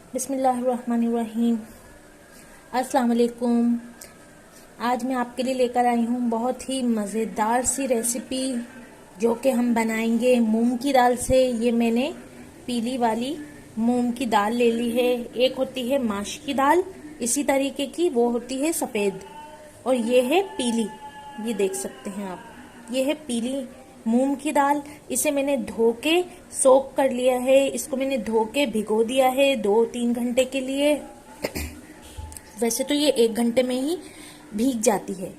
बिस्मिल्लाहिर्रहमानिर्रहीम। अस्सलाम वालेकुम। आज मैं आपके लिए लेकर आई हूँ बहुत ही मज़ेदार सी रेसिपी जो कि हम बनाएंगे मूंग की दाल से। ये मैंने पीली वाली मूंग की दाल ले ली है। एक होती है माश की दाल इसी तरीके की, वो होती है सफ़ेद, और ये है पीली। ये देख सकते हैं आप, ये है पीली मूंग की दाल। इसे मैंने धो के सोक कर लिया है। इसको मैंने धो के भिगो दिया है 2-3 घंटे के लिए। वैसे तो ये 1 घंटे में ही भीग जाती है,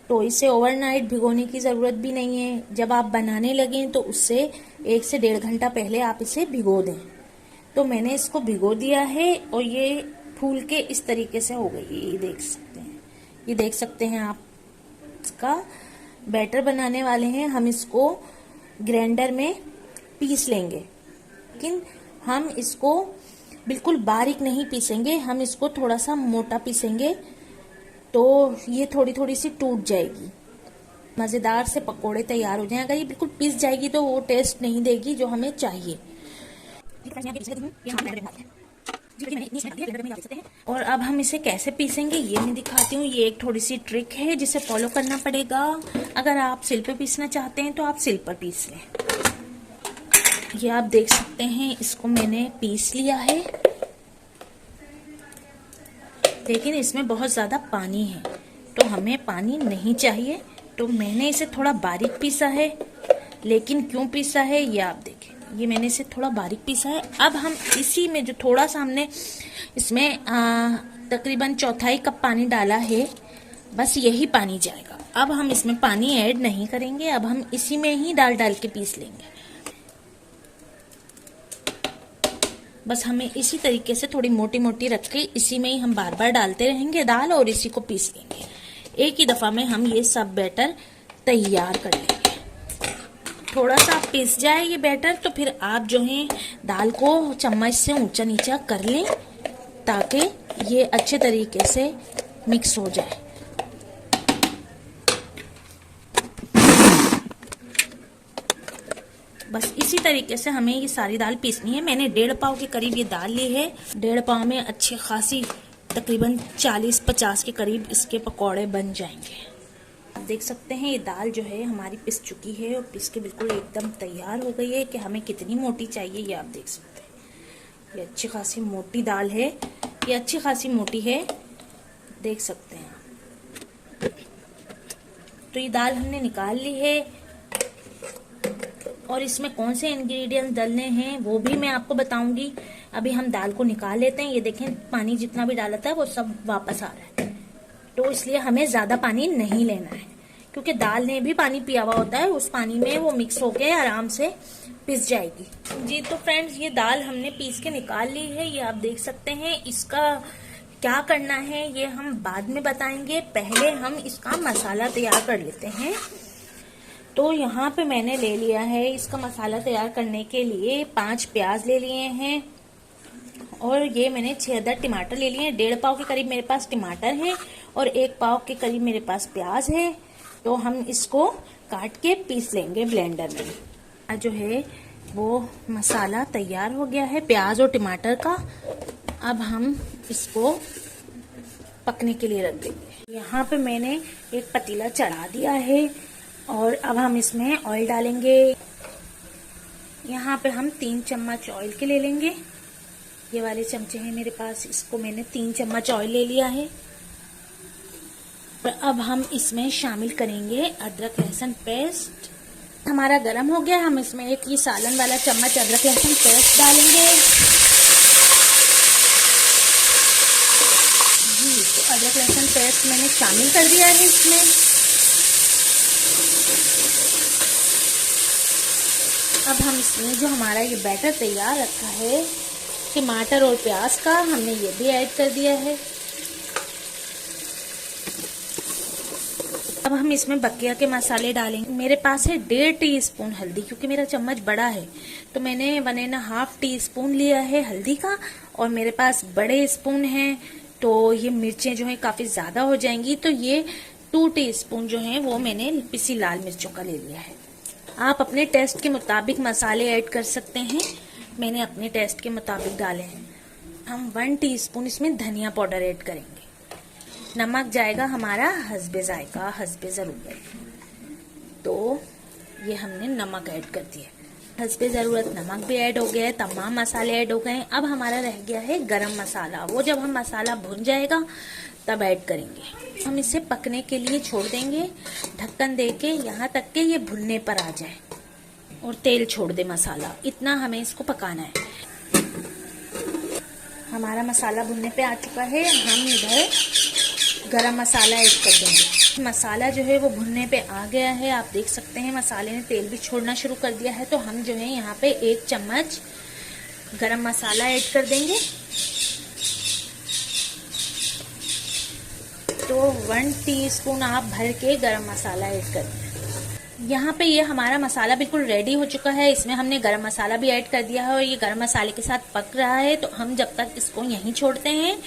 तो इसे ओवरनाइट भिगोने की ज़रूरत भी नहीं है। जब आप बनाने लगें तो उससे 1 से 1.5 घंटा पहले आप इसे भिगो दें। तो मैंने इसको भिगो दिया है और ये फूल के इस तरीके से हो गई है। ये देख सकते हैं, ये देख सकते हैं आप। इसका बैटर बनाने वाले हैं, हम इसको ग्राइंडर में पीस लेंगे, लेकिन हम इसको बिल्कुल बारीक नहीं पीसेंगे, हम इसको थोड़ा सा मोटा पीसेंगे तो ये थोड़ी थोड़ी सी टूट जाएगी। मज़ेदार से पकोड़े तैयार हो जाएं। अगर ये बिल्कुल पीस जाएगी तो वो टेस्ट नहीं देगी जो हमें चाहिए। और अब हम इसे कैसे पीसेंगे ये मैं दिखाती हूँ। ये एक थोड़ी सी ट्रिक है जिसे फॉलो करना पड़ेगा। अगर आप सिल पे पीसना चाहते हैं तो आप सिल पर पीस लें। ये आप देख सकते हैं, इसको मैंने पीस लिया है, लेकिन इसमें बहुत ज़्यादा पानी है तो हमें पानी नहीं चाहिए। तो मैंने इसे थोड़ा बारीक पीसा है, लेकिन क्यों पीसा है ये आप देखें। ये मैंने इसे थोड़ा बारीक पीसा है। अब हम इसी में जो थोड़ा सा हमने इसमें तकरीबन 1/4 कप पानी डाला है, बस यही पानी जाएगा। अब हम इसमें पानी ऐड नहीं करेंगे, अब हम इसी में ही डाल के पीस लेंगे। बस हमें इसी तरीके से थोड़ी मोटी मोटी रख के इसी में ही हम बार बार डालते रहेंगे दाल और इसी को पीस लेंगे। एक ही दफा में हम ये सब बैटर तैयार कर लेंगे। थोड़ा सा पीस जाए ये बैटर तो फिर आप जो है दाल को चम्मच से ऊंचा नीचा कर लें ताकि ये अच्छे तरीके से मिक्स हो जाए। बस इसी तरीके से हमें ये सारी दाल पीसनी है। मैंने 1.5 पाव के करीब ये दाल ली है। 1.5 पाव में अच्छी खासी तकरीबन 40-50 के करीब इसके पकौड़े बन जाएंगे। आप देख सकते हैं ये दाल जो है हमारी पिस चुकी है और पिस के बिल्कुल एकदम तैयार हो गई है। कि हमें कितनी मोटी चाहिए ये आप देख सकते हैं। ये अच्छी खासी मोटी दाल है, ये अच्छी खासी मोटी है, देख सकते हैं आप। तो ये दाल हमने निकाल ली है और इसमें कौन से इंग्रेडिएंट्स डालने हैं वो भी मैं आपको बताऊंगी। अभी हम दाल को निकाल लेते हैं। ये देखें, पानी जितना भी डाला था वो सब वापस आ रहा है, तो इसलिए हमें ज्यादा पानी नहीं लेना है क्योंकि दाल ने भी पानी पिया हुआ होता है। उस पानी में वो मिक्स होके आराम से पिस जाएगी। जी तो फ्रेंड्स, ये दाल हमने पीस के निकाल ली है। ये आप देख सकते हैं। इसका क्या करना है ये हम बाद में बताएंगे, पहले हम इसका मसाला तैयार कर लेते हैं। तो यहाँ पे मैंने ले लिया है इसका मसाला तैयार करने के लिए 5 प्याज ले लिए हैं और ये मैंने 6 टमाटर ले लिए हैं। 1.5 पाव के करीब मेरे पास टमाटर है और 1 पाव के करीब मेरे पास प्याज है। तो हम इसको काट के पीस लेंगे ब्लेंडर में। जो है वो मसाला तैयार हो गया है प्याज और टमाटर का। अब हम इसको पकने के लिए रख देंगे। यहाँ पे मैंने एक पतीला चढ़ा दिया है और अब हम इसमें ऑयल डालेंगे। यहाँ पे हम 3 चम्मच ऑयल के ले लेंगे। ये वाले चमचे हैं मेरे पास, इसको मैंने 3 चम्मच ऑयल ले लिया है। और अब हम इसमें शामिल करेंगे अदरक लहसुन पेस्ट। हमारा गरम हो गया, हम इसमें एक ये सालन वाला चम्मच अदरक लहसुन पेस्ट डालेंगे। जी तो अदरक लहसुन पेस्ट मैंने शामिल कर दिया है इसमें। अब हम इसमें जो हमारा ये बैटर तैयार रखा है टमाटर और प्याज का, हमने ये भी ऐड कर दिया है। अब हम इसमें बकिया के मसाले डालेंगे। मेरे पास है 1.5 टीस्पून हल्दी, क्योंकि मेरा चम्मच बड़ा है तो मैंने 1.5 टीस्पून लिया है हल्दी का। और मेरे पास बड़े स्पून हैं तो ये मिर्चें जो है काफी ज्यादा हो जाएंगी, तो ये 2 टीस्पून जो है वो मैंने पिसी लाल मिर्चों का ले लिया है। आप अपने टेस्ट के मुताबिक मसाले ऐड कर सकते हैं, मैंने अपने टेस्ट के मुताबिक डाले हैं। हम 1 टीस्पून इसमें धनिया पाउडर ऐड करेंगे। नमक जाएगा हमारा हस्बे जायका, हस्बे जरूरत। तो ये हमने नमक ऐड कर दिया, हस्बे जरूरत नमक भी ऐड हो गया है, तमाम मसाले ऐड हो गए हैं। अब हमारा रह गया है गरम मसाला, वो जब हम मसाला भुन जाएगा तब ऐड करेंगे। हम इसे पकने के लिए छोड़ देंगे ढक्कन देके, यहाँ तक के ये भुनने पर आ जाए और तेल छोड़ दे मसाला, इतना हमें इसको पकाना है। हमारा मसाला भुनने पे आ चुका है, हम इधर गरम मसाला ऐड कर देंगे। मसाला जो है वो भुनने पे आ गया है, आप देख सकते हैं मसाले ने तेल भी छोड़ना शुरू कर दिया है। तो हम जो है यहाँ पे 1 चम्मच गरम मसाला ऐड कर देंगे। तो 1 टीस्पून आप भर के गरम मसाला ऐड कर दें। यहाँ पे ये हमारा मसाला बिल्कुल रेडी हो चुका है, इसमें हमने गरम मसाला भी ऐड कर दिया है और ये गरम मसाले के साथ पक रहा है। तो हम जब तक इसको यहीं छोड़ते हैं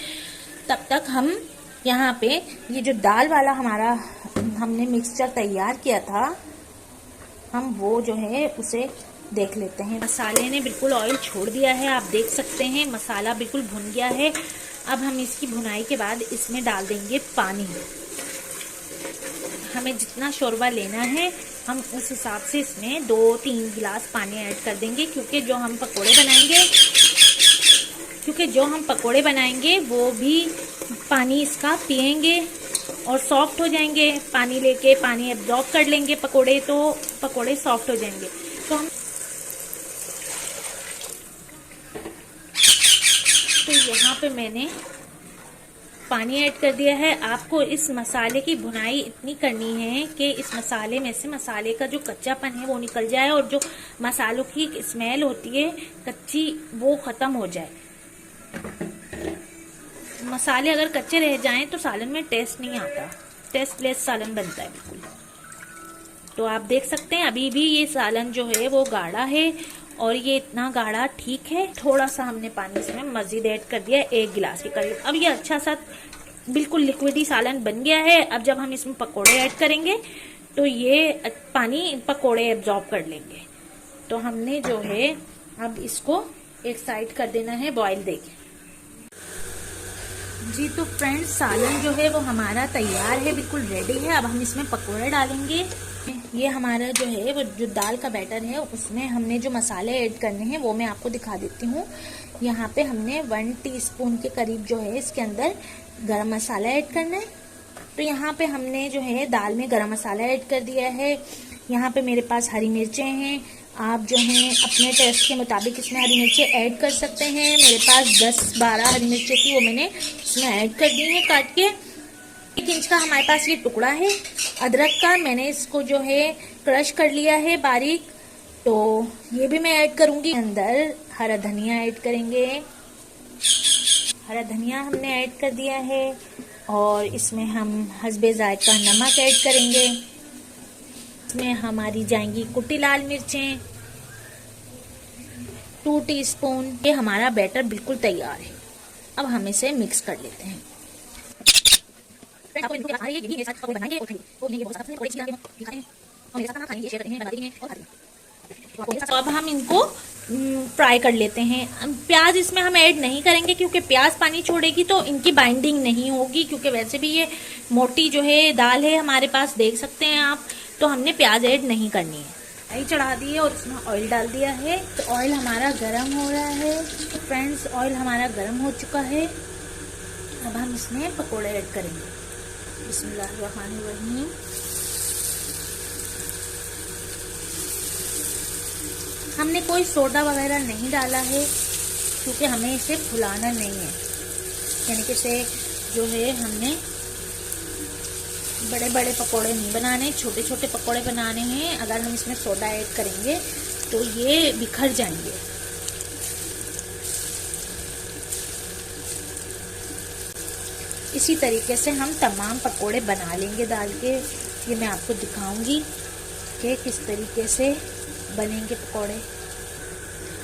तब तक हम यहाँ पे ये जो दाल वाला हमारा हमने मिक्सचर तैयार किया था, हम वो जो है उसे देख लेते हैं। मसाले ने बिल्कुल ऑयल छोड़ दिया है, आप देख सकते हैं मसाला बिल्कुल भुन गया है। अब हम इसकी भुनाई के बाद इसमें डाल देंगे पानी। हमें जितना शोरबा लेना है हम उस हिसाब से इसमें 2-3 गिलास पानी ऐड कर देंगे, क्योंकि जो हम पकोड़े बनाएंगे वो भी पानी इसका पिएंगे और सॉफ्ट हो जाएंगे। पानी लेके पानी एब्जॉर्ब कर लेंगे पकोड़े, तो पकोड़े सॉफ्ट हो जाएंगे। तो यहाँ पे मैंने पानी ऐड कर दिया है। आपको इस मसाले की भुनाई इतनी करनी है कि इस मसाले में से मसाले का जो कच्चापन है वो निकल जाए और जो मसालों की स्मेल होती है कच्ची वो खत्म हो जाए। मसाले अगर कच्चे रह जाएं तो सालन में टेस्ट नहीं आता, टेस्टलेस सालन बनता है बिल्कुल। तो आप देख सकते हैं अभी भी ये सालन जो है वो गाढ़ा है और ये इतना गाढ़ा ठीक है। थोड़ा सा हमने पानी इसमें मजीद ऐड कर दिया, 1 गिलास के करीब। अब ये अच्छा सा बिल्कुल लिक्विडी सालन बन गया है। अब जब हम इसमें पकोड़े ऐड करेंगे तो ये पानी पकोड़े एब्जॉर्ब कर लेंगे। तो हमने जो है अब इसको एक साइड कर देना है बॉईल देके। जी तो फ्रेंड्स, सालन जो है वो हमारा तैयार है, बिल्कुल रेडी है। अब हम इसमें पकोड़े डालेंगे। ये हमारा जो है वो जो दाल का बैटर है उसमें हमने जो मसाले ऐड करने हैं वो मैं आपको दिखा देती हूँ। यहाँ पे हमने 1 टीस्पून के करीब जो है इसके अंदर गरम मसाला ऐड करना है। तो यहाँ पे हमने जो है दाल में गरम मसाला ऐड कर दिया है। यहाँ पे मेरे पास हरी मिर्चें हैं, आप जो हैं अपने टेस्ट के मुताबिक इसमें हरी मिर्चें ऐड कर सकते हैं। मेरे पास 10-12 हरी मिर्चें थी, वो मैंने इसमें ऐड कर दी है काट के। 1 इंच का हमारे पास ये टुकड़ा है अदरक का, मैंने इसको जो है क्रश कर लिया है बारीक। तो ये भी मैं ऐड करूंगी। अंदर हरा धनिया ऐड करेंगे, हरा धनिया हमने ऐड कर दिया है। और इसमें हम हस्बे जायका नमक ऐड करेंगे। इसमें हमारी जाएंगी कुटी लाल मिर्चें 2 टीस्पून। ये हमारा बैटर बिल्कुल तैयार है। अब हम इसे मिक्स कर लेते हैं। तो अब हम इनको फ्राई कर लेते हैं। प्याज इसमें हम ऐड नहीं करेंगे क्योंकि प्याज पानी छोड़ेगी तो इनकी बाइंडिंग नहीं होगी, क्योंकि वैसे भी ये मोटी जो है दाल है हमारे पास, देख सकते हैं आप। तो हमने प्याज ऐड नहीं करनी है। कढ़ाई चढ़ा दी है और इसमें ऑयल डाल दिया है। तो ऑयल हमारा गर्म हो रहा है। तो फ्रेंड्स, ऑयल हमारा गर्म हो चुका है। अब हम इसमें पकोड़े ऐड करेंगे। बिस्मिल्लाहिर्रहमानिर्रहीम। हमने कोई सोडा वगैरह नहीं डाला है क्योंकि हमें इसे फुलाना नहीं है, यानी कि इसे जो है हमने बड़े बड़े पकोड़े नहीं बनाने, छोटे छोटे पकोड़े बनाने हैं। अगर हम इसमें सोडा ऐड करेंगे तो ये बिखर जाएंगे। इसी तरीके से हम तमाम पकोड़े बना लेंगे दाल के। ये मैं आपको दिखाऊंगी कि किस तरीके से बनेंगे पकोड़े।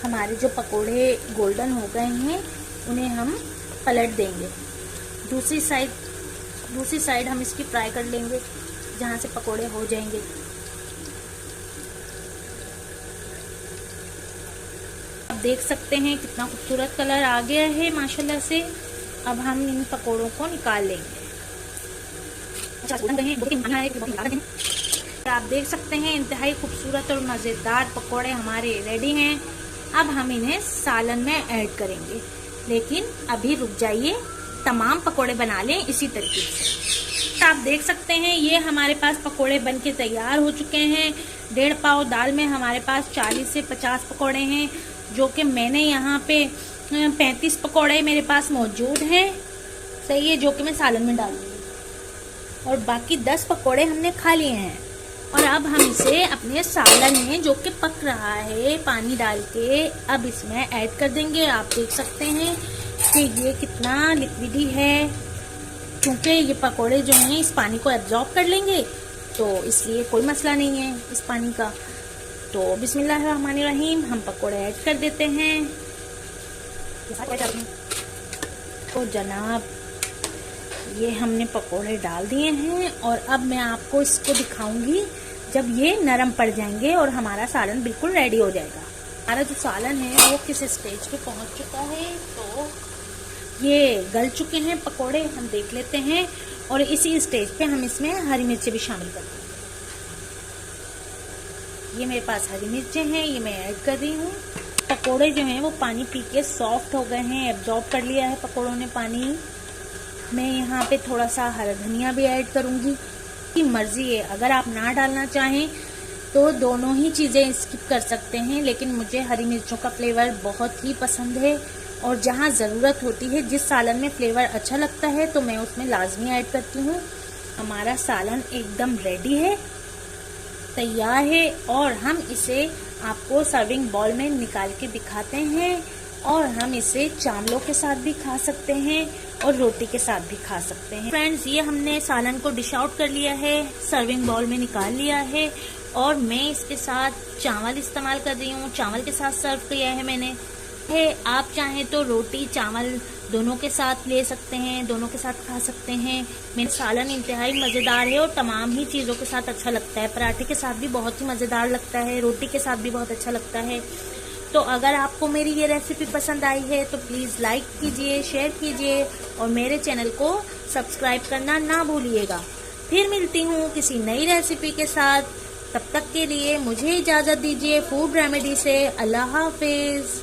हमारे जो पकोड़े गोल्डन हो गए हैं उन्हें हम पलट देंगे। दूसरी साइड हम इसकी फ्राई कर लेंगे जहाँ से पकोड़े हो जाएंगे। देख सकते हैं कितना खूबसूरत कलर आ गया है माशाल्लाह से। अब हम इन पकोड़ों को निकाल लेंगे। आप देख सकते हैं इंतहाई खूबसूरत और मजेदार पकोड़े हमारे रेडी हैं। अब हम इन्हें सालन में ऐड करेंगे, लेकिन अभी रुक जाइए, तमाम पकोड़े बना लें इसी तरीके से। आप देख सकते हैं ये हमारे पास पकोड़े बनके तैयार हो चुके हैं। 1.5 पाव दाल में हमारे पास 40 से 50 पकोड़े हैं, जो कि मैंने यहाँ पे 35 पकोड़े मेरे पास मौजूद हैं। सही है, जो कि मैं सालन में डालूंगी, और बाकी 10 पकोड़े हमने खा लिए हैं। और अब हम इसे अपने सालन में, जो कि पक रहा है पानी डाल के, अब इसमें ऐड कर देंगे। आप देख सकते हैं कि ये कितना लिक्विडी है, क्योंकि ये पकोड़े जो हैं इस पानी को एब्जॉर्ब कर लेंगे, तो इसलिए कोई मसला नहीं है इस पानी का। तो बिस्मिल्लाहिर्रहमानिर्रहीम, हम पकोड़े ऐड कर देते हैं। तो जनाब, ये हमने पकोड़े डाल दिए हैं, और अब मैं आपको इसको दिखाऊंगी जब ये नरम पड़ जाएंगे और हमारा सालन बिल्कुल रेडी हो जाएगा। हमारा जो सालन है वो किस स्टेज पे पहुंच चुका है, तो ये गल चुके हैं पकोड़े, हम देख लेते हैं। और इसी स्टेज पे हम इसमें हरी मिर्चें भी शामिल कर देंगे। ये मेरे पास हरी मिर्चें हैं, ये मैं ऐड कर रही हूँ। पकोड़े जो हैं वो पानी पी के सॉफ्ट हो गए हैं, एब्जॉर्ब कर लिया है पकोड़ों ने पानी। मैं यहाँ पे थोड़ा सा हरा धनिया भी ऐड करूँगी, की मर्जी है। अगर आप ना डालना चाहें तो दोनों ही चीज़ें स्किप कर सकते हैं, लेकिन मुझे हरी मिर्चों का फ्लेवर बहुत ही पसंद है, और जहाँ ज़रूरत होती है, जिस सालन में फ्लेवर अच्छा लगता है, तो मैं उसमें लाजमी ऐड करती हूँ। हमारा सालन एकदम रेडी है, तैयार है, और हम इसे आपको सर्विंग बाउल में निकाल के दिखाते हैं। और हम इसे चावलों के साथ भी खा सकते हैं और रोटी के साथ भी खा सकते हैं। फ्रेंड्स, ये हमने सालन को डिश आउट कर लिया है, सर्विंग बाउल में निकाल लिया है, और मैं इसके साथ चावल इस्तेमाल कर रही हूँ। चावल के साथ सर्व किया है मैंने। आप चाहें तो रोटी चावल दोनों के साथ ले सकते हैं, दोनों के साथ खा सकते हैं। मेरा सालन इंतहाई मज़ेदार है और तमाम ही चीज़ों के साथ अच्छा लगता है। पराठे के साथ भी बहुत ही मज़ेदार लगता है, रोटी के साथ भी बहुत अच्छा लगता है। तो अगर आपको मेरी ये रेसिपी पसंद आई है तो प्लीज़ लाइक कीजिए, शेयर कीजिए, और मेरे चैनल को सब्सक्राइब करना ना भूलिएगा। फिर मिलती हूँ किसी नई रेसिपी के साथ, तब तक के लिए मुझे इजाज़त दीजिए फूड रेमेडी से। अल्लाह हाफिज़।